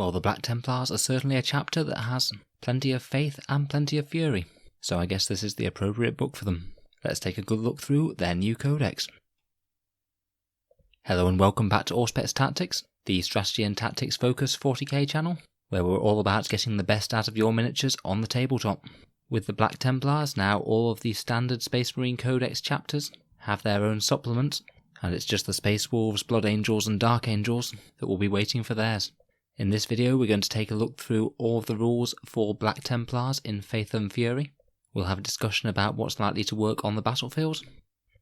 Well, the Black Templars are certainly a chapter that has plenty of faith and plenty of fury, so I guess this is the appropriate book for them. Let's take a good look through their new codex. Hello and welcome back to Auspex Tactics, the strategy and tactics focused 40k channel, where we're all about getting the best out of your miniatures on the tabletop. With the Black Templars, now all of the standard Space Marine Codex chapters have their own supplements, and it's just the Space Wolves, Blood Angels and Dark Angels that will be waiting for theirs. In this video we're going to take a look through all of the rules for Black Templars in Faith and Fury. We'll have a discussion about what's likely to work on the battlefield,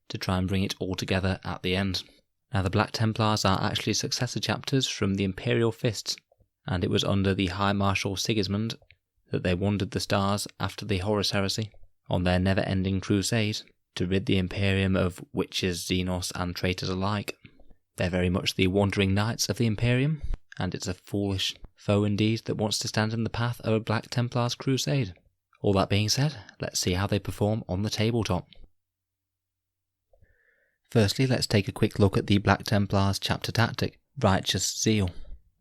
to try and bring it all together at the end. Now the Black Templars are actually successor chapters from the Imperial Fists, and it was under the High Marshal Sigismund that they wandered the stars after the Horus Heresy on their never-ending crusade to rid the Imperium of witches, Xenos and traitors alike. They're very much the wandering knights of the Imperium, and it's a foolish foe indeed that wants to stand in the path of a Black Templars crusade. All that being said, let's see how they perform on the tabletop. Firstly, let's take a quick look at the Black Templars chapter tactic, Righteous Zeal.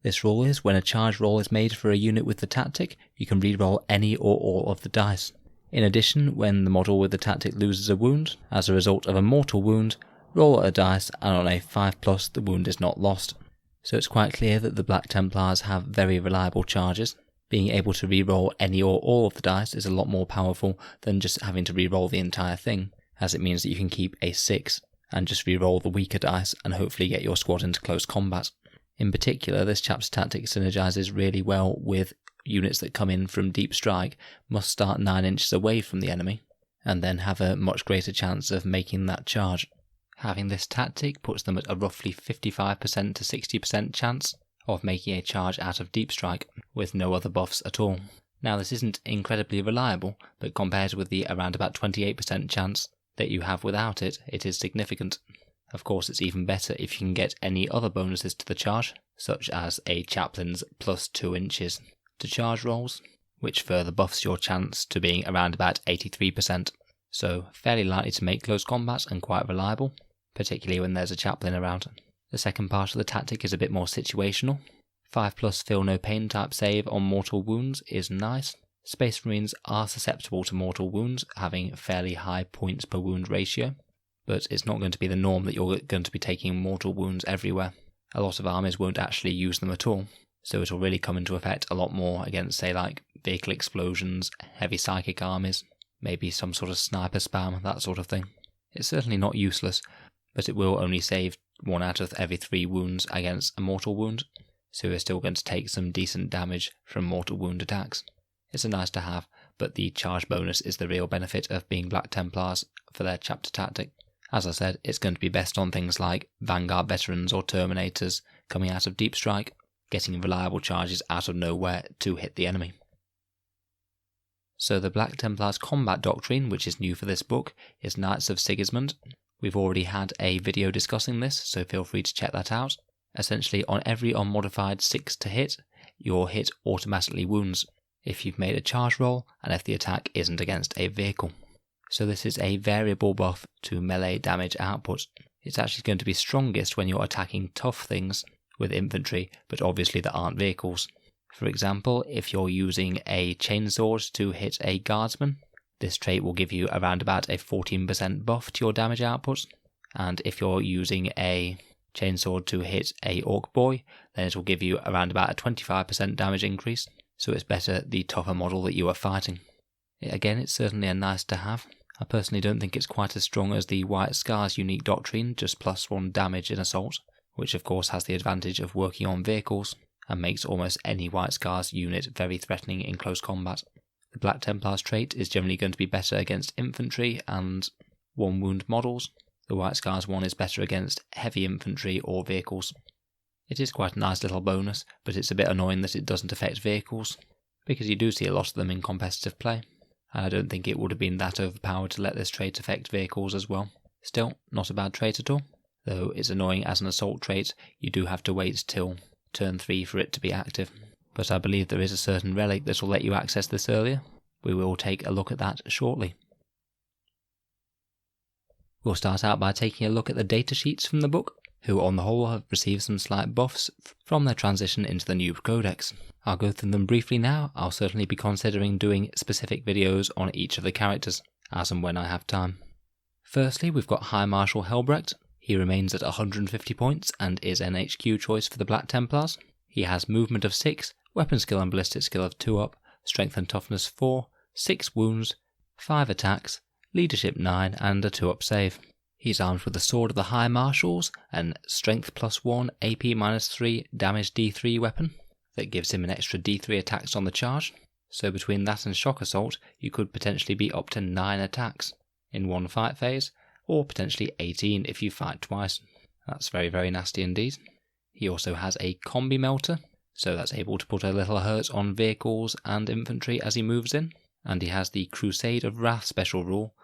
This rule is, when a charge roll is made for a unit with the tactic, you can reroll any or all of the dice. In addition, when the model with the tactic loses a wound, as a result of a mortal wound, roll a dice and on a 5+, the wound is not lost. So it's quite clear that the Black Templars have very reliable charges. Being able to reroll any or all of the dice is a lot more powerful than just having to reroll the entire thing, as it means that you can keep a 6 and just reroll the weaker dice and hopefully get your squad into close combat. In particular, this chapter tactic synergizes really well with units that come in from deep strike, must start 9 inches away from the enemy, and then have a much greater chance of making that charge. Having this tactic puts them at a roughly 55% to 60% chance of making a charge out of deep strike with no other buffs at all. Now this isn't incredibly reliable, but compared with the around about 28% chance that you have without it, it is significant. Of course it's even better if you can get any other bonuses to the charge, such as a chaplain's plus 2 inches to charge rolls, which further buffs your chance to being around about 83%. So fairly likely to make close combat and quite reliable, particularly when there's a chaplain around. The second part of the tactic is a bit more situational. 5+ feel no pain type save on mortal wounds is nice. Space Marines are susceptible to mortal wounds, having fairly high points per wound ratio, but it's not going to be the norm that you're going to be taking mortal wounds everywhere. A lot of armies won't actually use them at all, so it'll really come into effect a lot more against, say, like vehicle explosions, heavy psychic armies, maybe some sort of sniper spam, that sort of thing. It's certainly not useless, but it will only save 1 out of every 3 wounds against a mortal wound, so you're still going to take some decent damage from mortal wound attacks. It's a nice to have, but the charge bonus is the real benefit of being Black Templars for their chapter tactic. As I said, it's going to be best on things like Vanguard Veterans or Terminators coming out of deep strike, getting reliable charges out of nowhere to hit the enemy. So the Black Templars combat doctrine, which is new for this book, is Knights of Sigismund. We've already had a video discussing this, so feel free to check that out. Essentially, on every unmodified 6 to hit, your hit automatically wounds if you've made a charge roll and if the attack isn't against a vehicle. So this is a variable buff to melee damage output. It's actually going to be strongest when you're attacking tough things with infantry, but obviously that aren't vehicles. For example, if you're using a chainsword to hit a guardsman, this trait will give you around about a 14% buff to your damage output, and if you're using a chainsword to hit a orc boy, then it will give you around about a 25% damage increase, so it's better the tougher model that you are fighting. Again, it's certainly a nice to have. I personally don't think it's quite as strong as the White Scars unique doctrine, just +1 damage in assault, which of course has the advantage of working on vehicles, and makes almost any White Scars unit very threatening in close combat. The Black Templars trait is generally going to be better against infantry and 1 wound models. The White Scars one is better against heavy infantry or vehicles. It is quite a nice little bonus, but it's a bit annoying that it doesn't affect vehicles, because you do see a lot of them in competitive play, and I don't think it would have been that overpowered to let this trait affect vehicles as well. Still, not a bad trait at all, though it's annoying as an assault trait. You do have to wait till turn 3 for it to be active, but I believe there is a certain relic that will let you access this earlier. We will take a look at that shortly. We'll start out by taking a look at the datasheets from the book. who on the whole have received some slight buffs from their transition into the new Codex. I'll go through them briefly now. I'll certainly be considering doing specific videos on each of the characters, as and when I have time. Firstly, we've got High Marshal Helbrecht. He remains at 150 points and is an HQ choice for the Black Templars. He has movement of 6, weapon skill and ballistic skill of 2 up, strength and toughness 4, 6 wounds, 5 attacks, leadership 9 and a 2 up save. He's armed with the Sword of the High Marshals, and strength +1, AP -3, damage D3 weapon that gives him an extra D3 attacks on the charge. So between that and Shock Assault, you could potentially be up to 9 attacks in one fight phase, or potentially 18 if you fight twice. That's very, very nasty indeed. He also has a Combi Melter, so that's able to put a little hurt on vehicles and infantry as he moves in. And he has the Crusade of Wrath special rule,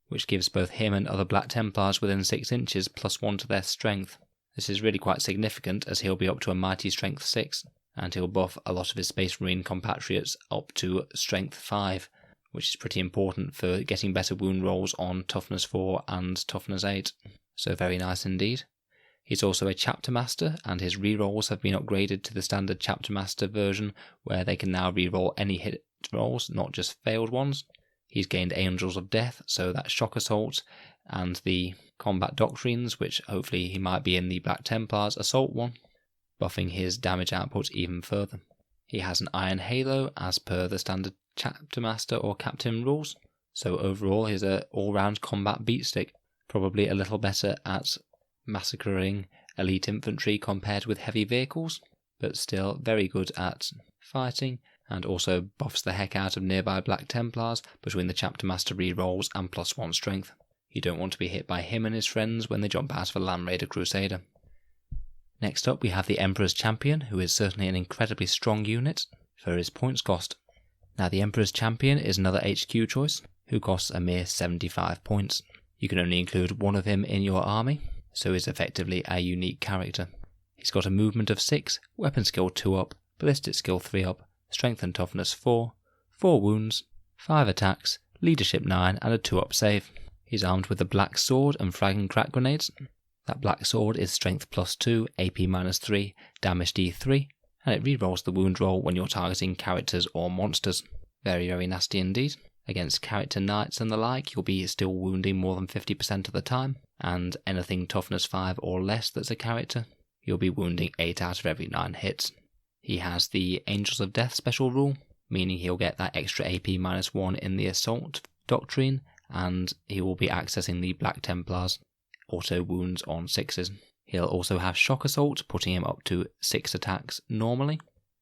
which gives both him and other Black Templars within 6 inches +1 to their strength. This is really quite significant, as he'll be up to a mighty strength 6, and he'll buff a lot of his Space Marine compatriots up to strength 5, which is pretty important for getting better wound rolls on toughness 4 and toughness 8. So very nice indeed. He's also a Chapter Master, and his rerolls have been upgraded to the standard Chapter Master version, where they can now reroll any hit rolls, not just failed ones. He's gained Angels of Death, so that's Shock Assault, and the Combat Doctrines, which hopefully he might be in the Black Templars Assault one, buffing his damage output even further. He has an Iron Halo, as per the standard Chapter Master or Captain rules, so overall he's an all-round combat beatstick, probably a little better at massacring elite infantry compared with heavy vehicles, but still very good at fighting, and also buffs the heck out of nearby Black Templars between the Chapter Master rerolls and +1 strength. You don't want to be hit by him and his friends when they jump out of a Land Raider Crusader. Next up we have the Emperor's Champion, who is certainly an incredibly strong unit for his points cost. Now the Emperor's Champion is another HQ choice, who costs a mere 75 points. You can only include one of him in your army, so is effectively a unique character. He's got a movement of 6, weapon skill 2 up, ballistic skill 3 up, strength and toughness 4, 4 wounds, 5 attacks, leadership 9 and a 2 up save. He's armed with a black sword and frag and crack grenades. That black sword is strength +2, AP -3, damage D3, and it rerolls the wound roll when you're targeting characters or monsters. Very, very nasty indeed. Against character knights and the like, you'll be still wounding more than 50% of the time, and anything toughness 5 or less that's a character, you'll be wounding 8 out of every 9 hits. He has the Angels of Death special rule, meaning he'll get that extra AP -1 in the Assault Doctrine, and he will be accessing the Black Templars auto wounds on 6s. He'll also have Shock Assault, putting him up to 6 attacks normally,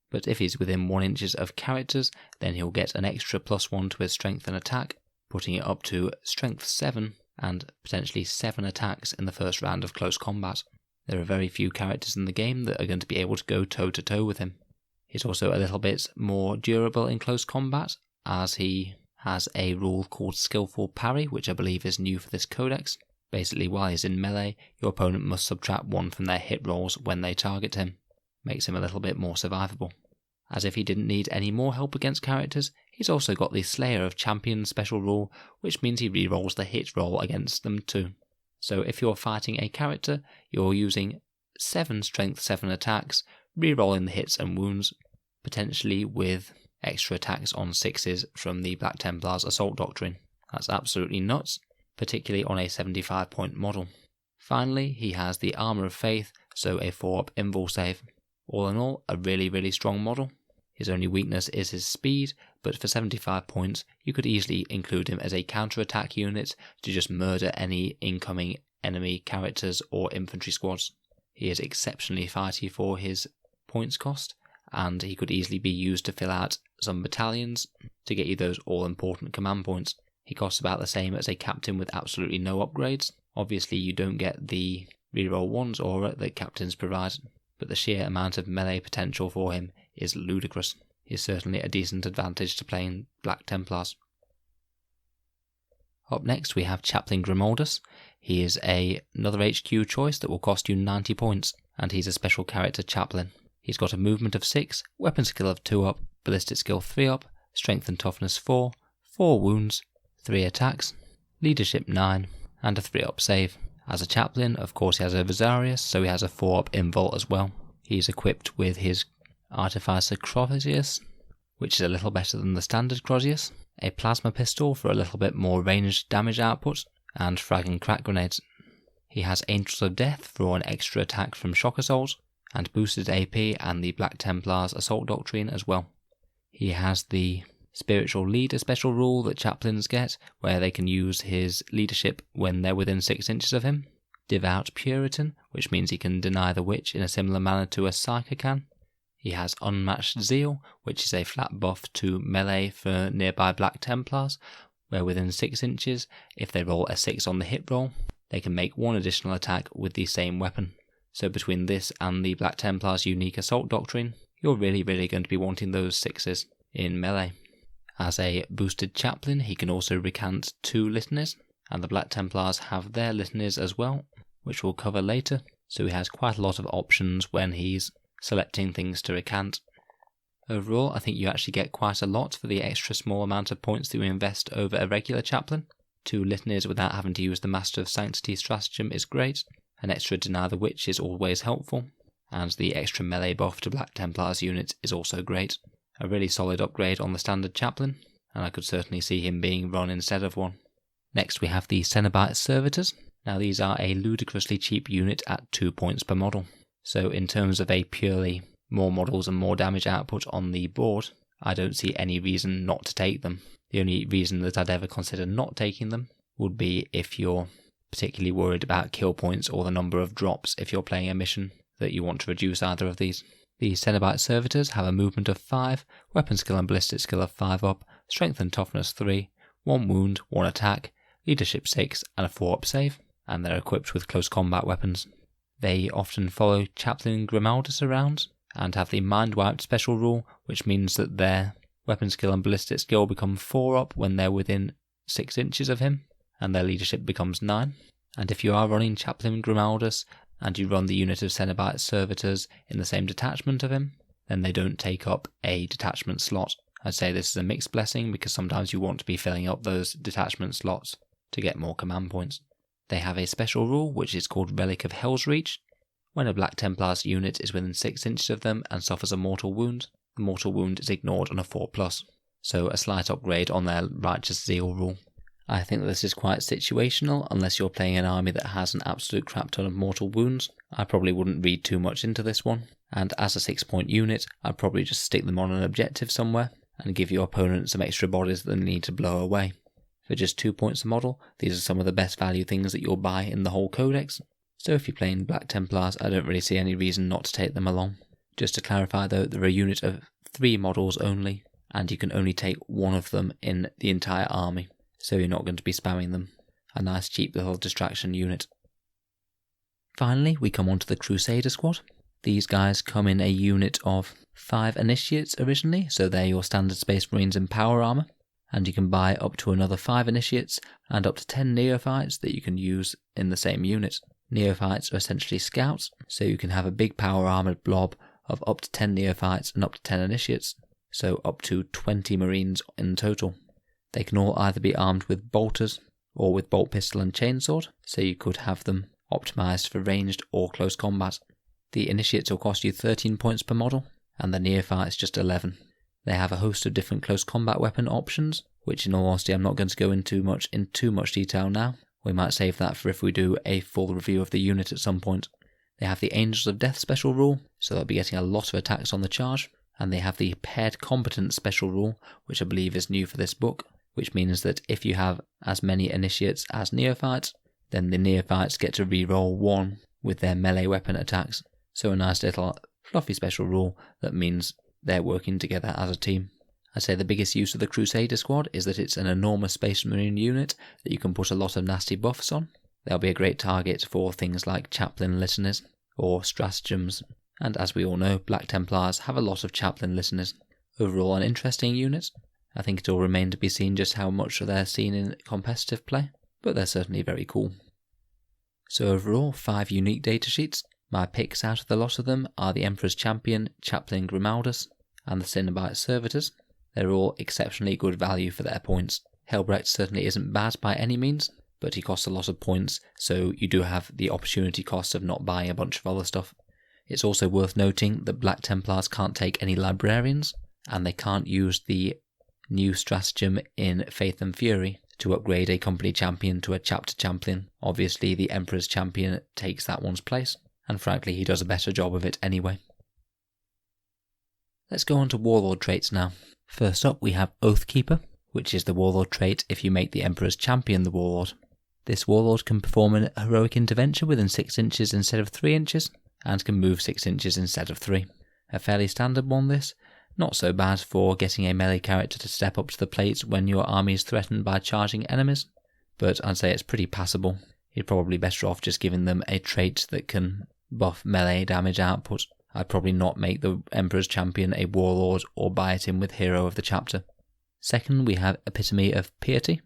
but if he's within 1 inches of characters, then he'll get an extra +1 to his strength and attack, putting it up to strength 7 and potentially 7 attacks in the first round of close combat. There are very few characters in the game that are going to be able to go toe-to-toe with him. He's also a little bit more durable in close combat, as he has a rule called Skillful Parry, which I believe is new for this codex. Basically, while he's in melee, your opponent must subtract 1 from their hit rolls when they target him. Makes him a little bit more survivable. As if he didn't need any more help against characters, he's also got the Slayer of Champions special rule, which means he rerolls the hit roll against them too. So if you're fighting a character, you're using 7 strength 7 attacks, rerolling the hits and wounds, potentially with extra attacks on 6s from the Black Templars Assault Doctrine. That's absolutely nuts, particularly on a 75 point model. Finally, he has the Armour of Faith, so a 4 up invul save. All in all, a really, really strong model. His only weakness is his speed, but for 75 points, you could easily include him as a counter-attack unit to just murder any incoming enemy characters or infantry squads. He is exceptionally fighty for his points cost, and he could easily be used to fill out some battalions to get you those all-important command points. He costs about the same as a captain with absolutely no upgrades. Obviously, you don't get the reroll 1's aura that captains provide, but the sheer amount of melee potential for him is ludicrous. He is certainly a decent advantage to playing Black Templars. Up next we have Chaplain Grimaldus. He is another HQ choice that will cost you 90 points, and he's a special character chaplain. He's got a movement of 6, weapon skill of 2 up, ballistic skill 3 up, strength and toughness 4, 4 wounds, 3 attacks, leadership 9, and a 3 up save. As a chaplain, of course he has a Visarius, so he has a 4-up invult as well. He's equipped with his Artificer Crozius, which is a little better than the standard Crozius, a plasma pistol for a little bit more ranged damage output, and frag and crack grenades. He has Angels of Death for an extra attack from shock assault, and boosted AP and the Black Templars Assault Doctrine as well. He has the Spiritual Leader special rule that chaplains get, where they can use his leadership when they're within 6 inches of him. Devout Puritan, which means he can deny the witch in a similar manner to a Psyker can. He has Unmatched Zeal, which is a flat buff to melee for nearby Black Templars, where within 6 inches, if they roll a 6 on the hit roll, they can make 1 additional attack with the same weapon. So between this and the Black Templars' unique Assault Doctrine, you're really going to be wanting those 6s in melee. As a boosted chaplain, he can also recant 2 litanies, and the Black Templars have their litanies as well, which we'll cover later, so he has quite a lot of options when he's selecting things to recant. Overall, I think you actually get quite a lot for the extra small amount of points that you invest over a regular chaplain. 2 litanies without having to use the Master of Sanctity stratagem is great, an extra Deny the Witch is always helpful, and the extra melee buff to Black Templars units is also great. A really solid upgrade on the standard chaplain, and I could certainly see him being run instead of one. Next we have the Cenobite Servitors. Now these are a ludicrously cheap unit at 2 points per model. So in terms of a purely more models and more damage output on the board, I don't see any reason not to take them. The only reason that I'd ever consider not taking them would be if you're particularly worried about kill points or the number of drops if you're playing a mission that you want to reduce either of these. The Cenobite Servitors have a movement of 5, weapon skill and ballistic skill of 5 up, strength and toughness 3, 1 wound, 1 attack, leadership 6 and a 4-up save, and they're equipped with close combat weapons. They often follow Chaplain Grimaldus around and have the Mind Wiped special rule, which means that their weapon skill and ballistic skill become 4 up when they're within 6 inches of him, and their leadership becomes 9. And if you are running Chaplain Grimaldus and you run the unit of Cenobite Servitors in the same detachment of him, then they don't take up a detachment slot. I'd say this is a mixed blessing because sometimes you want to be filling up those detachment slots to get more command points. They have a special rule which is called Relic of Hell's Reach. When a Black Templars unit is within 6 inches of them and suffers a mortal wound, the mortal wound is ignored on a 4+, so a slight upgrade on their Righteous Zeal rule. I think that this is quite situational unless you're playing an army that has an absolute crap ton of mortal wounds. I probably wouldn't read too much into this one, and as a 6-point unit, I'd probably just stick them on an objective somewhere and give your opponent some extra bodies that they need to blow away. For just 2 points a model, these are some of the best value things that you'll buy in the whole Codex, so if you're playing Black Templars, I don't really see any reason not to take them along. Just to clarify though, they're a unit of 3 models only, and you can only take 1 of them in the entire army, so you're not going to be spamming them. A nice cheap little distraction unit. Finally, we come on to the Crusader Squad. These guys come in a unit of 5 initiates originally, so they're your standard Space Marines in power armor, and you can buy up to another 5 initiates and up to 10 neophytes that you can use in the same unit. Neophytes are essentially scouts, so you can have a big power armored blob of up to 10 neophytes and up to 10 initiates, so up to 20 Marines in total. They can all either be armed with bolters or with bolt pistol and chainsword, so you could have them optimised for ranged or close combat. The initiates will cost you 13 points per model, and the neophytes just 11. They have a host of different close combat weapon options, which in all honesty I'm not going to go into too much detail now. We might save that for if we do a full review of the unit at some point. They have the Angels of Death special rule, so they'll be getting a lot of attacks on the charge, and they have the Paired Combatants special rule, which I believe is new for this book, which means that if you have as many initiates as neophytes, then the neophytes get to reroll 1 with their melee weapon attacks. So a nice little fluffy special rule that means they're working together as a team. I'd say the biggest use of the Crusader Squad is that it's an enormous Space Marine unit that you can put a lot of nasty buffs on. They'll be a great target for things like Chaplain Litanies or Stratagems, and as we all know, Black Templars have a lot of Chaplain Litanies. Overall an interesting unit. I think it'll remain to be seen just how much they're seen in competitive play, but they're certainly very cool. So overall, 5 unique datasheets. My picks out of the lot of them are the Emperor's Champion, Chaplain Grimaldus, and the Cenobite Servitors. They're all exceptionally good value for their points. Helbrecht certainly isn't bad by any means, but he costs a lot of points, so you do have the opportunity cost of not buying a bunch of other stuff. It's also worth noting that Black Templars can't take any librarians, and they can't use the new stratagem in Faith and Fury to upgrade a company champion to a chapter champion. Obviously the Emperor's champion takes that one's place, and frankly he does a better job of it anyway. Let's go on to Warlord traits now. First up we have Oathkeeper, which is the Warlord trait if you make the Emperor's champion the Warlord. This Warlord can perform an heroic intervention within 6 inches instead of 3 inches, and can move 6 inches instead of 3. A fairly standard one this. Not so bad for getting a melee character to step up to the plate when your army is threatened by charging enemies, but I'd say it's pretty passable. You're probably better off just giving them a trait that can buff melee damage output. I'd probably not make the Emperor's champion a Warlord or buy it in with Hero of the Chapter. Second, we have Epitome of Piety.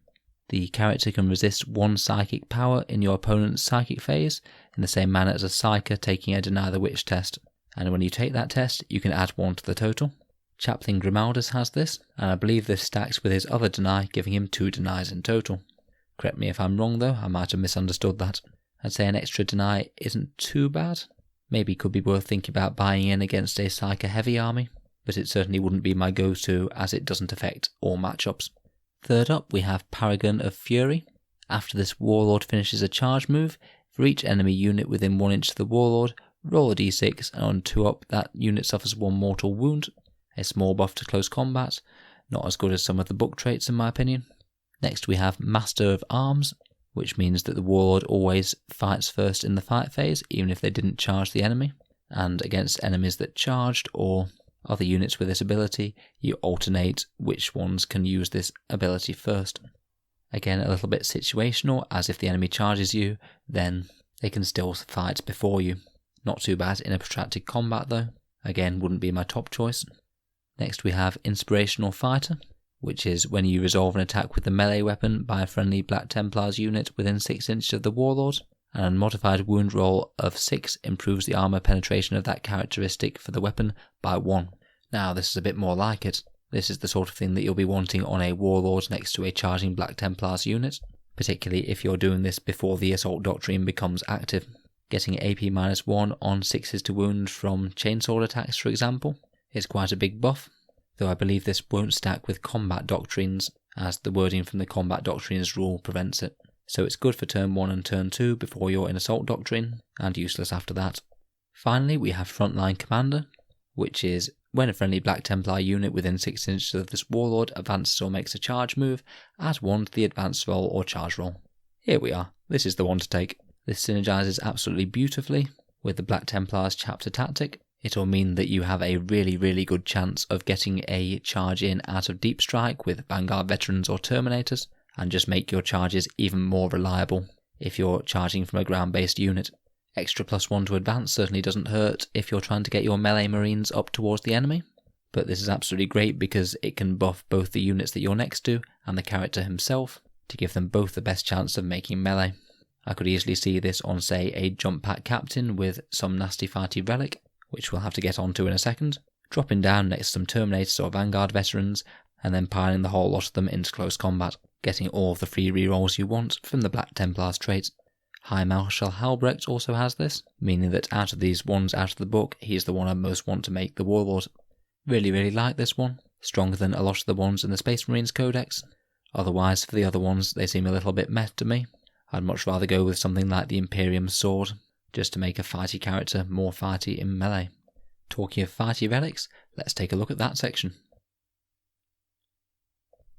The character can resist 1 psychic power in your opponent's psychic phase, in the same manner as a Psyker taking a Deny the Witch test, and when you take that test you can add 1 to the total. Chaplain Grimaldus has this, and I believe this stacks with his other deny, giving him 2 denies in total. Correct me if I'm wrong though, I might have misunderstood that. I'd say an extra deny isn't too bad. Maybe could be worth thinking about buying in against a Psyker heavy army, but it certainly wouldn't be my go-to as it doesn't affect all matchups. Third up we have Paragon of Fury. After this Warlord finishes a charge move, for each enemy unit within 1 inch of the Warlord, roll a d6 and on 2 up that unit suffers 1 mortal wound. A small buff to close combat, not as good as some of the book traits in my opinion. Next we have Master of Arms, which means that the Warlord always fights first in the fight phase, even if they didn't charge the enemy, and against enemies that charged or other units with this ability, you alternate which ones can use this ability first. Again, a little bit situational, as if the enemy charges you, then they can still fight before you. Not too bad in a protracted combat though. Again, wouldn't be my top choice. Next we have Inspirational Fighter, which is when you resolve an attack with a melee weapon by a friendly Black Templars unit within 6 inches of the Warlord, and a modified wound roll of 6 improves the armor penetration of that characteristic for the weapon by 1. Now this is a bit more like it. This is the sort of thing that you'll be wanting on a Warlord next to a charging Black Templars unit, particularly if you're doing this before the Assault Doctrine becomes active. Getting AP-1 on 6s to wound from chainsword attacks for example is quite a big buff, though I believe this won't stack with combat doctrines, as the wording from the combat doctrines rule prevents it. So it's good for turn 1 and turn 2 before you're in Assault Doctrine, and useless after that. Finally we have Frontline Commander, which is when a friendly Black Templar unit within 6 inches of this Warlord advances or makes a charge move, add 1 to the advance roll or charge roll. Here we are, this is the one to take. This synergizes absolutely beautifully with the Black Templars chapter tactic. It'll mean that you have a really good chance of getting a charge in out of Deep Strike with Vanguard Veterans or Terminators, and just make your charges even more reliable if you're charging from a ground-based unit. Extra +1 to advance certainly doesn't hurt if you're trying to get your melee marines up towards the enemy, but this is absolutely great because it can buff both the units that you're next to and the character himself to give them both the best chance of making melee. I could easily see this on, say, a jump pack captain with some nasty fighty relic, which we'll have to get onto in a second, dropping down next to some Terminators or Vanguard Veterans, and then piling the whole lot of them into close combat, getting all of the free rerolls you want from the Black Templars trait. High Marshal Halbrecht also has this, meaning that out of these ones out of the book, he's the one I most want to make the Warlord. Really like this one, stronger than a lot of the ones in the Space Marines Codex. Otherwise, for the other ones, they seem a little bit meh to me. I'd much rather go with something like the Imperium Sword, just to make a fighty character more fighty in melee. Talking of fighty relics, let's take a look at that section.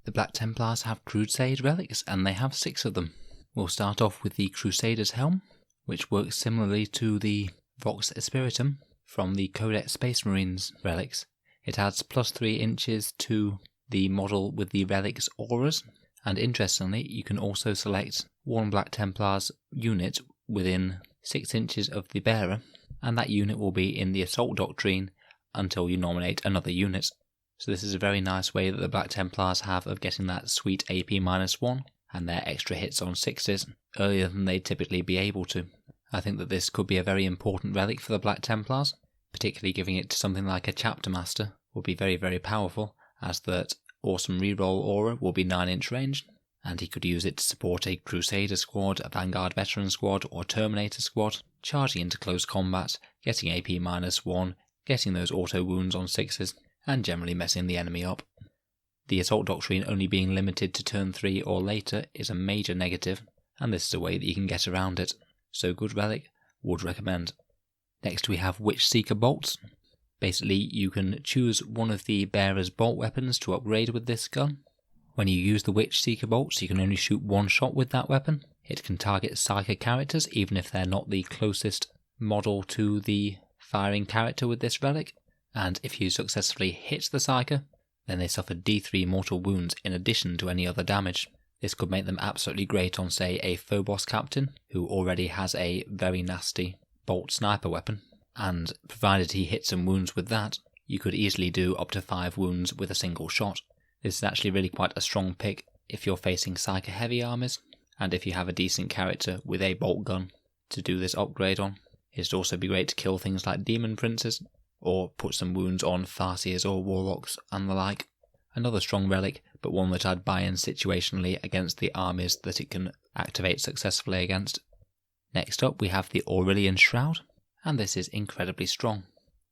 The Black Templars have Crusade relics, and they have 6 of them. We'll start off with the Crusader's Helm, which works similarly to the Vox Espiritum from the Codex Space Marines relics. It adds +3 inches to the model with the relic's auras, and interestingly, you can also select one Black Templars unit within 6 inches of the bearer, and that unit will be in the Assault Doctrine until you nominate another unit. So this is a very nice way that the Black Templars have of getting that sweet AP-1 and their extra hits on 6s earlier than they'd typically be able to. I think that this could be a very important relic for the Black Templars, particularly giving it to something like a Chapter Master would be very powerful, as that awesome reroll aura will be 9-inch ranged, and he could use it to support a Crusader Squad, a Vanguard Veteran Squad, or Terminator Squad, charging into close combat, getting AP -1, getting those auto wounds on 6s, and generally messing the enemy up. The Assault Doctrine only being limited to turn 3 or later is a major negative, and this is a way that you can get around it, so good relic, would recommend. Next we have Witch Seeker Bolts. Basically you can choose one of the bearer's bolt weapons to upgrade with this gun. When you use the Witch Seeker Bolts you can only shoot one shot with that weapon. It can target Psyker characters even if they're not the closest model to the firing character with this relic, and if you successfully hit the Psyker, then they suffer D3 mortal wounds in addition to any other damage. This could make them absolutely great on, say, a Phobos captain who already has a very nasty bolt sniper weapon, and provided he hits some wounds with that, you could easily do up to 5 wounds with a single shot. This is actually really quite a strong pick if you're facing Psyker heavy armies, and if you have a decent character with a bolt gun to do this upgrade on. It'd also be great to kill things like Demon Princes, or put some wounds on Farseers or Warlocks and the like. Another strong relic, but one that I'd buy in situationally against the armies that it can activate successfully against. Next up we have the Aurelian Shroud, and this is incredibly strong.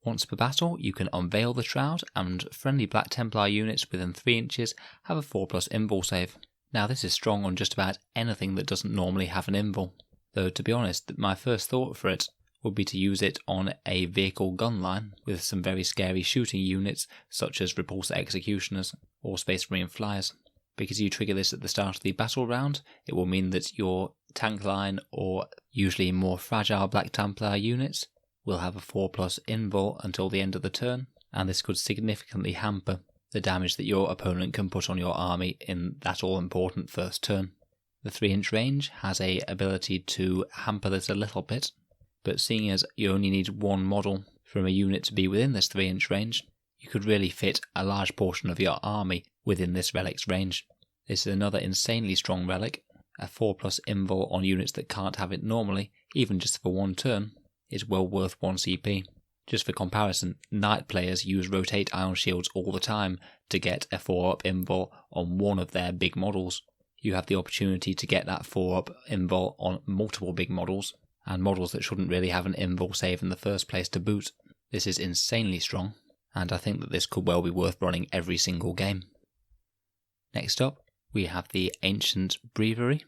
Once per battle you can unveil the shroud, and friendly Black Templar units within 3 inches have a 4+ invul save. Now this is strong on just about anything that doesn't normally have an invul, though to be honest my first thought for it would be to use it on a vehicle gun line with some very scary shooting units such as Repulsor Executioners or Space Marine Flyers. Because you trigger this at the start of the battle round, it will mean that your tank line or usually more fragile Black Templar units will have a 4+ invul until the end of the turn, and this could significantly hamper the damage that your opponent can put on your army in that all-important first turn. The 3-inch range has a ability to hamper this a little bit, but seeing as you only need one model from a unit to be within this 3-inch range, you could really fit a large portion of your army within this relic's range. This is another insanely strong relic. A 4+ invul on units that can't have it normally, even just for one turn, is well worth 1 CP. Just for comparison, Knight players use Rotate Ion Shields all the time to get a 4+ invul on one of their big models. You have the opportunity to get that 4+ invul on multiple big models, and models that shouldn't really have an invul save in the first place to boot. This is insanely strong, and I think that this could well be worth running every single game. Next up, we have the Ancient Breviary.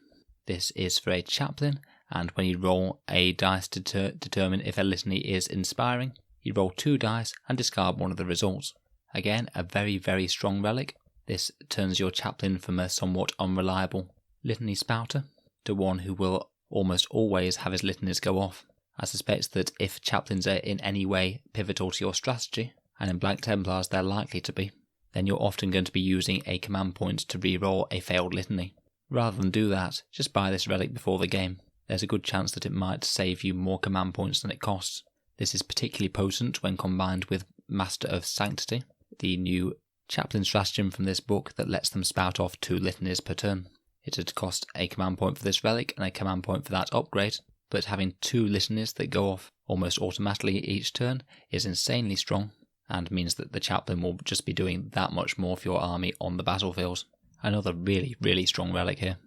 This is for a chaplain, and when you roll a dice to determine if a litany is inspiring, you roll 2 dice and discard one of the results. Again, a very, very strong relic. This turns your chaplain from a somewhat unreliable litany spouter to one who will almost always have his litanies go off. I suspect that if chaplains are in any way pivotal to your strategy, and in Black Templars they're likely to be, then you're often going to be using a command point to re-roll a failed litany. Rather than do that, just buy this relic before the game. There's a good chance that it might save you more command points than it costs. This is particularly potent when combined with Master of Sanctity, the new chaplain stratagem from this book that lets them spout off 2 litanies per turn. It would cost a command point for this relic and a command point for that upgrade, but having 2 litanies that go off almost automatically each turn is insanely strong, and means that the chaplain will just be doing that much more for your army on the battlefield. Another really, really strong relic here.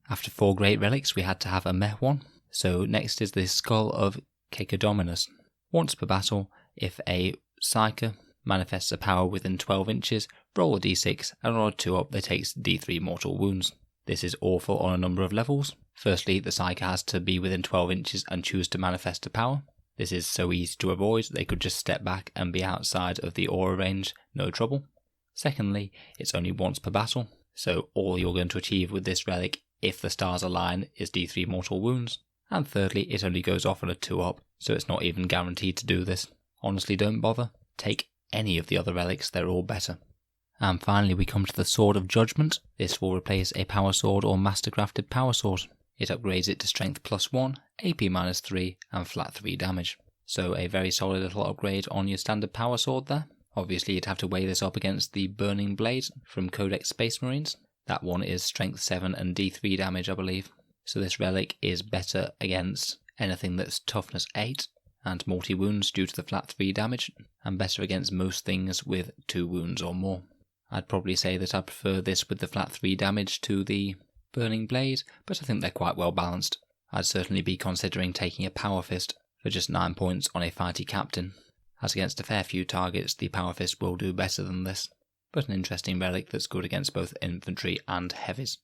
After 4 great relics we had to have a meh one, so next is the Skull of Cacodominus. Once per battle, if a Psyker manifests a power within 12 inches, roll a d6 and on a 2-up they takes d3 mortal wounds. This is awful on a number of levels. Firstly, the Psyker has to be within 12 inches and choose to manifest a power. This is so easy to avoid, they could just step back and be outside of the aura range, no trouble. Secondly, it's only once per battle, so all you're going to achieve with this relic, if the stars align, is d3 mortal wounds. And thirdly, it only goes off on a 2-up, so it's not even guaranteed to do this. Honestly, don't bother. Take any of the other relics, they're all better. And finally we come to the Sword of Judgment. This will replace a power sword or mastercrafted power sword. It upgrades it to strength +1, AP -3 and flat 3 damage. So a very solid little upgrade on your standard power sword there. Obviously you'd have to weigh this up against the Burning Blade from Codex Space Marines. That one is strength 7 and D3 damage I believe. So this relic is better against anything that's toughness 8 and multi-wounds due to the flat 3 damage, and better against most things with 2 wounds or more. I'd probably say that I prefer this with the flat 3 damage to the Burning Blade, but I think they're quite well balanced. I'd certainly be considering taking a Power Fist for just 9 points on a fighty captain, as against a fair few targets the Power Fist will do better than this, but an interesting relic that's good against both infantry and heavies.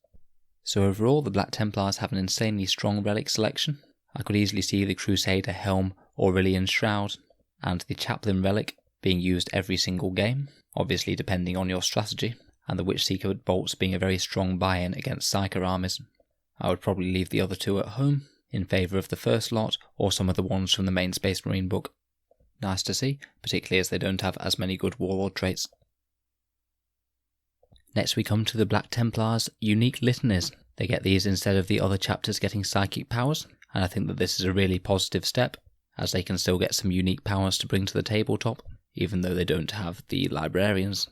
So overall, the Black Templars have an insanely strong relic selection. I could easily see the Crusader Helm Aurelian Shroud and the Chaplain relic being used every single game, obviously depending on your strategy, and the Witchseeker bolts being a very strong buy-in against Psyker armies. I would probably leave the other two at home, in favour of the first lot or some of the ones from the main Space Marine book. Nice to see, particularly as they don't have as many good Warlord traits. Next we come to the Black Templars' unique litanies. They get these instead of the other chapters getting psychic powers, and I think that this is a really positive step, as they can still get some unique powers to bring to the tabletop, even though they don't have the librarians.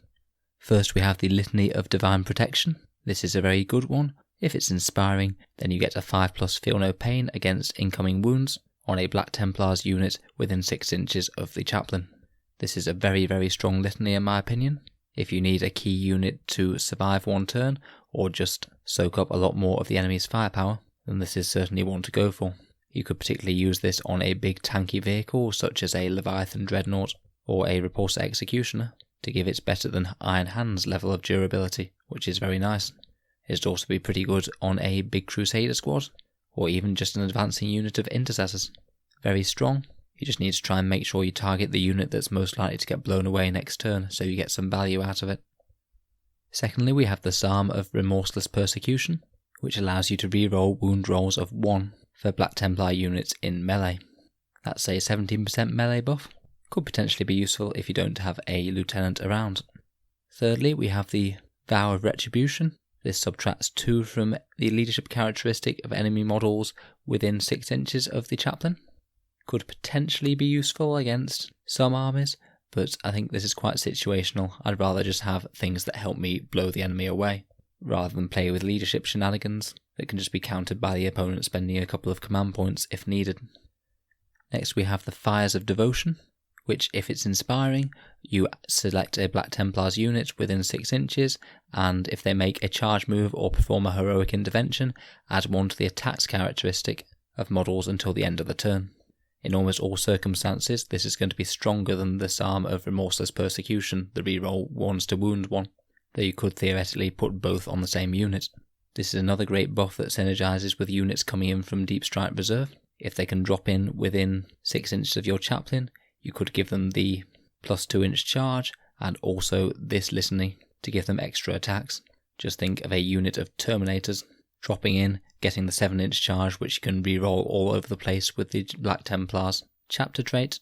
First we have the Litany of Divine Protection. This is a very good one. If it's inspiring, then you get a 5+ Feel No Pain against incoming wounds on a Black Templars unit within 6 inches of the chaplain. This is a very, very strong litany in my opinion. If you need a key unit to survive one turn, or just soak up a lot more of the enemy's firepower, then this is certainly one to go for. You could particularly use this on a big tanky vehicle such as a Leviathan Dreadnought or a Repulsor Executioner to give its better than Iron Hands level of durability, which is very nice. It'd also be pretty good on a big Crusader Squad, or even just an advancing unit of Intercessors. Very strong. You just need to try and make sure you target the unit that's most likely to get blown away next turn, so you get some value out of it. Secondly, we have the Psalm of Remorseless Persecution, which allows you to reroll wound rolls of 1 for Black Templar units in melee. That's a 17% melee buff. Could potentially be useful if you don't have a lieutenant around. Thirdly, we have the Vow of Retribution. This subtracts 2 from the leadership characteristic of enemy models within 6 inches of the chaplain. Could potentially be useful against some armies, but I think this is quite situational. I'd rather just have things that help me blow the enemy away, rather than play with leadership shenanigans that can just be countered by the opponent spending a couple of command points if needed. Next we have the Fires of Devotion, which if it's inspiring, you select a Black Templars unit within 6 inches, and if they make a charge move or perform a heroic intervention, add 1 to the attacks characteristic of models until the end of the turn. In almost all circumstances, this is going to be stronger than the Psalm of Remorseless Persecution, the reroll 1s to wound 1, though you could theoretically put both on the same unit. This is another great buff that synergizes with units coming in from Deep Strike Reserve. If they can drop in within 6 inches of your chaplain, you could give them the +2 inch charge and also this litany to give them extra attacks. Just think of a unit of Terminators dropping in, getting the 7-inch charge which you can reroll all over the place with the Black Templars chapter trait,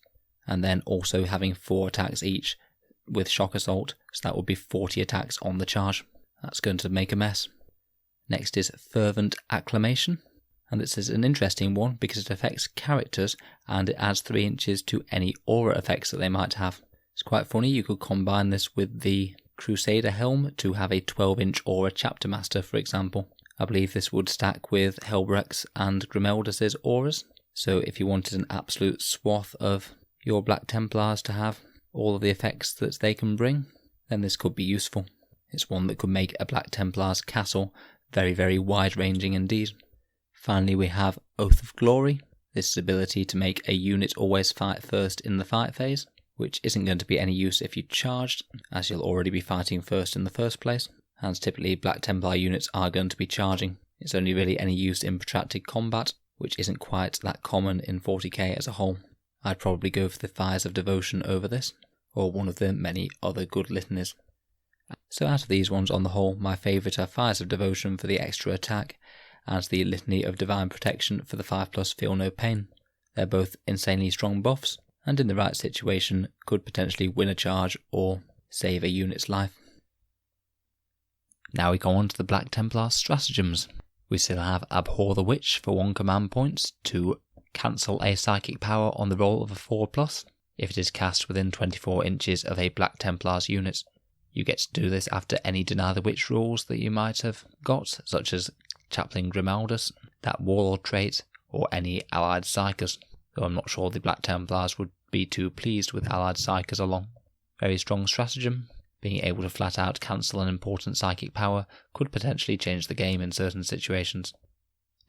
and then also having 4 attacks each with Shock Assault, so that would be 40 attacks on the charge. That's going to make a mess. Next is Fervent Acclamation, and this is an interesting one because it affects characters and it adds 3 inches to any aura effects that they might have. It's quite funny, you could combine this with the Crusader Helm to have a 12-inch aura chapter master, for example. I believe this would stack with Helbrecht's and Grimeldus' auras, so if you wanted an absolute swath of your Black Templars to have all of the effects that they can bring, then this could be useful. It's one that could make a Black Templars castle very, very wide-ranging indeed. Finally, we have Oath of Glory. This is ability to make a unit always fight first in the fight phase, which isn't going to be any use if you charged, as you'll already be fighting first in the first place. And typically Black Templar units are going to be charging. It's only really any use in protracted combat, which isn't quite that common in 40k as a whole. I'd probably go for the Fires of Devotion over this, or one of the many other good litanies. So out of these ones on the whole, my favourite are Fires of Devotion for the extra attack, and the Litany of Divine Protection for the 5+ Feel No Pain. They're both insanely strong buffs, and in the right situation could potentially win a charge or save a unit's life. Now we go on to the Black Templar Stratagems. We still have Abhor the Witch for 1 command point to cancel a psychic power on the roll of a 4+, if it is cast within 24 inches of a Black Templars unit. You get to do this after any Deny the Witch rules that you might have got, such as Chaplain Grimeldus, that Warlord Trait, or any allied Psykers, though I'm not sure the Black Templars would be too pleased with allied Psykers along. Very strong stratagem, Being able to flat out cancel an important psychic power could potentially change the game in certain situations.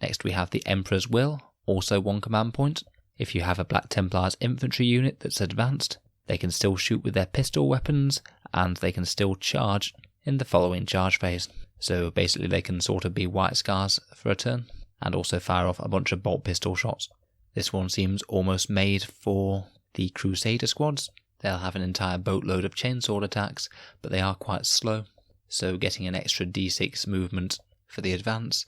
Next we have the Emperor's Will, also 1 command point. If you have a Black Templars infantry unit that's advanced, they can still shoot with their pistol weapons, and they can still charge in the following charge phase. So basically they can sort of be White Scars for a turn, and also fire off a bunch of bolt pistol shots. This one seems almost made for the Crusader Squads. They'll have an entire boatload of chainsword attacks, but they are quite slow, so getting an extra d6 movement for the advance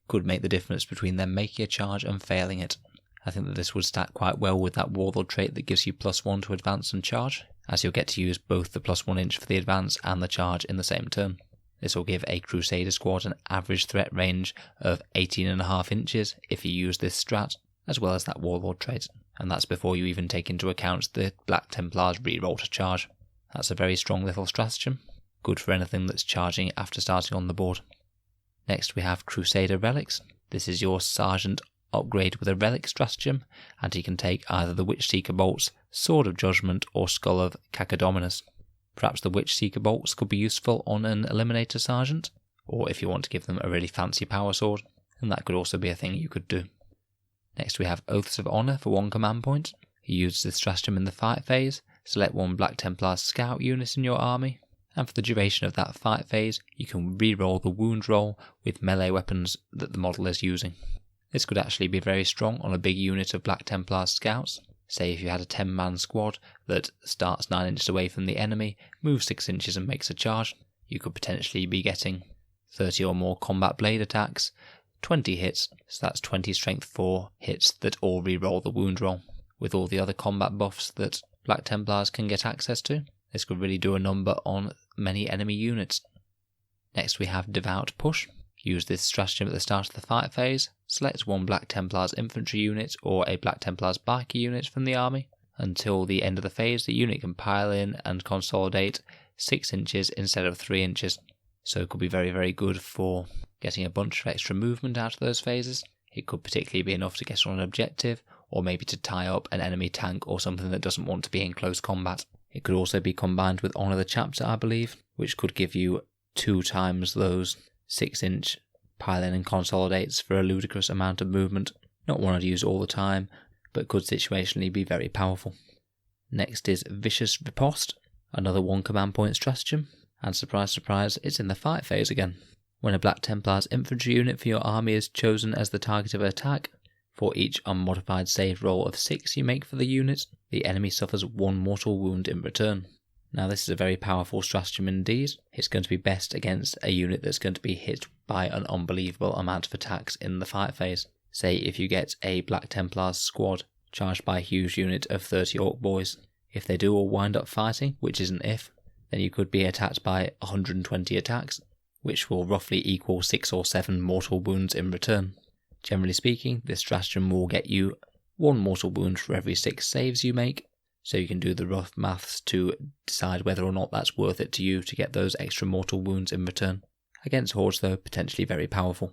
could make the difference between them making a charge and failing it. I think that this would stack quite well with that Warlord trait that gives you +1 to advance and charge, as you'll get to use both the +1 inch for the advance and the charge in the same turn. This will give a Crusader Squad an average threat range of 18.5 inches if you use this strat, as well as that Warlord trait, and that's before you even take into account the Black Templars reroll to charge. That's a very strong little stratagem, good for anything that's charging after starting on the board. Next we have Crusader Relics. This is your Sergeant upgrade with a Relic stratagem, and he can take either the Witchseeker bolts, Sword of Judgment, or Skull of Cacodominus. Perhaps the Witchseeker bolts could be useful on an Eliminator Sergeant, or if you want to give them a really fancy power sword, and that could also be a thing you could do. Next we have Oaths of Honour for 1 command point. You use this stratagem in the fight phase, select 1 Black Templar scout unit in your army, and for the duration of that fight phase you can re-roll the wound roll with melee weapons that the model is using. This could actually be very strong on a big unit of Black Templar scouts. Say if you had a 10-man squad that starts 9 inches away from the enemy, moves 6 inches and makes a charge, you could potentially be getting 30 or more combat blade attacks, 20 hits, so that's 20 strength 4 hits that all re-roll the wound roll, with all the other combat buffs that Black Templars can get access to. This could really do a number on many enemy units. Next we have Devout Push. Use this stratagem at the start of the fight phase, select 1 Black Templars infantry unit or a Black Templars biker unit from the army. Until the end of the phase, the unit can pile in and consolidate 6 inches instead of 3 inches. So it could be very, very good for getting a bunch of extra movement out of those phases. It could particularly be enough to get on an objective, or maybe to tie up an enemy tank or something that doesn't want to be in close combat. It could also be combined with Honour the Chapter, I believe, which could give you 2 times those 6-inch pile-in and consolidates for a ludicrous amount of movement. Not one I'd use all the time, but could situationally be very powerful. Next is Vicious Riposte, another 1 command point stratagem, and surprise surprise, it's in the fight phase again. When a Black Templars infantry unit for your army is chosen as the target of an attack, for each unmodified save roll of 6 you make for the unit, the enemy suffers 1 mortal wound in return. Now this is a very powerful stratagem indeed. It's going to be best against a unit that's going to be hit by an unbelievable amount of attacks in the fight phase. Say if you get a Black Templars squad charged by a huge unit of 30 Orc boys. If they do all wind up fighting, which is an if, then you could be attacked by 120 attacks, which will roughly equal 6 or 7 mortal wounds in return. Generally speaking, this stratagem will get you 1 mortal wound for every 6 saves you make, so you can do the rough maths to decide whether or not that's worth it to you to get those extra mortal wounds in return. Against hordes though, potentially very powerful.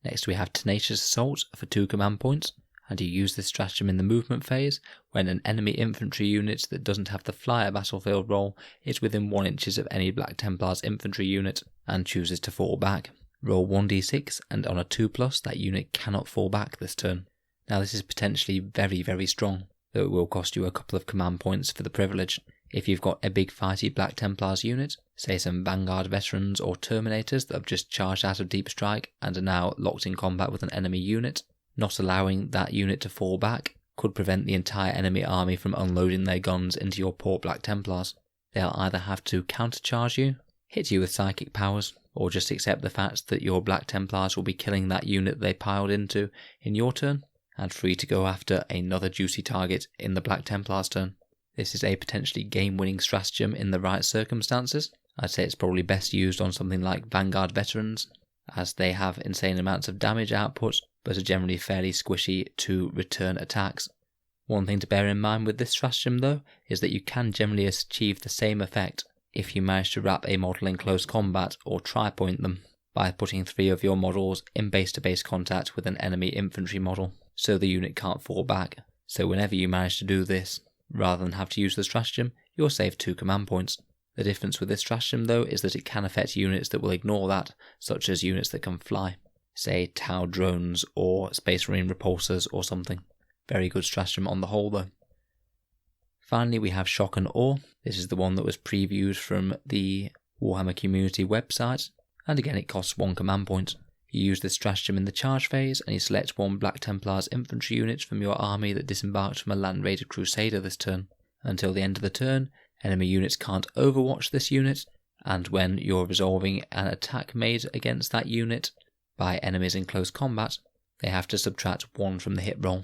Next we have Tenacious Assault for 2 command points, and you use this stratagem in the movement phase when an enemy infantry unit that doesn't have the flyer battlefield roll is within 1 inches of any Black Templars infantry unit and chooses to fall back. Roll 1d6 and on a 2+, that unit cannot fall back this turn. Now this is potentially very, very strong, though it will cost you a couple of command points for the privilege. If you've got a big fighty Black Templars unit, say some Vanguard veterans or Terminators that have just charged out of Deep Strike and are now locked in combat with an enemy unit, not allowing that unit to fall back could prevent the entire enemy army from unloading their guns into your poor Black Templars. They'll either have to countercharge you, hit you with psychic powers, or just accept the fact that your Black Templars will be killing that unit they piled into in your turn, and free to go after another juicy target in the Black Templars' turn. This is a potentially game-winning stratagem in the right circumstances. I'd say it's probably best used on something like Vanguard veterans, as they have insane amounts of damage output, but are generally fairly squishy to return attacks. One thing to bear in mind with this stratagem though, is that you can generally achieve the same effect if you manage to wrap a model in close combat or tri-point them by putting 3 of your models in base-to-base contact with an enemy infantry model, so the unit can't fall back. So whenever you manage to do this, rather than have to use the stratagem, you'll save 2 command points. The difference with this stratagem though is that it can affect units that will ignore that, such as units that can fly, say Tau drones or Space Marine repulsors or something. Very good stratagem on the whole though. Finally we have Shock and Awe. This is the one that was previewed from the Warhammer community website, and again it costs 1 command point. You use this stratagem in the charge phase and you select 1 Black Templars infantry unit from your army that disembarked from a land raided Crusader this turn. Until the end of the turn, enemy units can't overwatch this unit, and when you're resolving an attack made against that unit by enemies in close combat, they have to subtract 1 from the hit roll.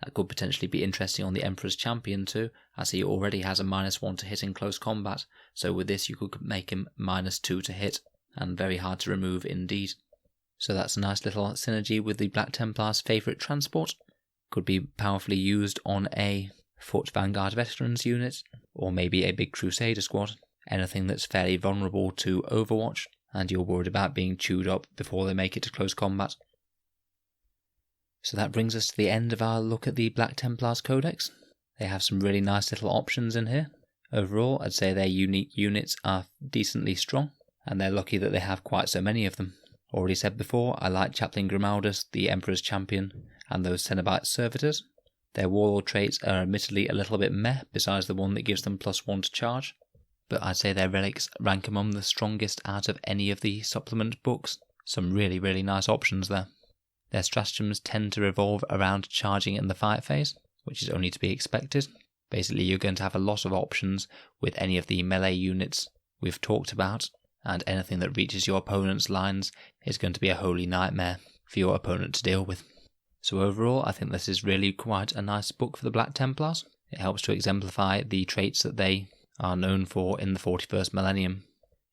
That could potentially be interesting on the Emperor's Champion too, as he already has a -1 to hit in close combat, so with this you could make him -2 to hit, and very hard to remove indeed. So that's a nice little synergy with the Black Templars' favourite transport. Could be powerfully used on a Foot Vanguard Veterans unit, or maybe a big Crusader Squad. Anything that's fairly vulnerable to Overwatch, and you're worried about being chewed up before they make it to close combat. So that brings us to the end of our look at the Black Templars Codex. They have some really nice little options in here. Overall, I'd say their unique units are decently strong, and they're lucky that they have quite so many of them. Already said before, I like Chaplain Grimaldus, the Emperor's Champion, and those Cenobite Servitors. Their Warlord Traits are admittedly a little bit meh, besides the one that gives them +1 to charge, but I'd say their Relics rank among the strongest out of any of the supplement books. Some really, really nice options there. Their stratagems tend to revolve around charging in the fight phase, which is only to be expected. Basically, you're going to have a lot of options with any of the melee units we've talked about, and anything that reaches your opponent's lines is going to be a holy nightmare for your opponent to deal with. So overall, I think this is really quite a nice book for the Black Templars. It helps to exemplify the traits that they are known for in the 41st millennium.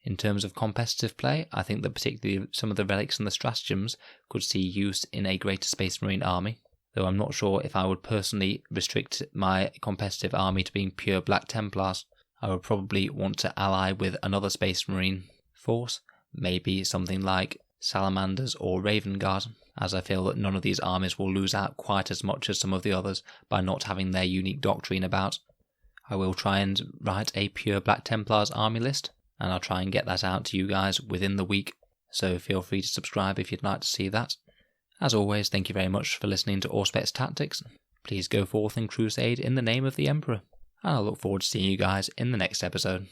In terms of competitive play, I think that particularly some of the relics and the stratagems could see use in a greater Space Marine army, though I'm not sure if I would personally restrict my competitive army to being pure Black Templars. I would probably want to ally with another Space Marine force, maybe something like Salamanders or Raven Guard, as I feel that none of these armies will lose out quite as much as some of the others by not having their unique doctrine about. I will try and write a pure Black Templars army list, and I'll try and get that out to you guys within the week, so feel free to subscribe if you'd like to see that. As always, thank you very much for listening to Auspex Tactics. Please go forth and crusade in the name of the Emperor, and I look forward to seeing you guys in the next episode.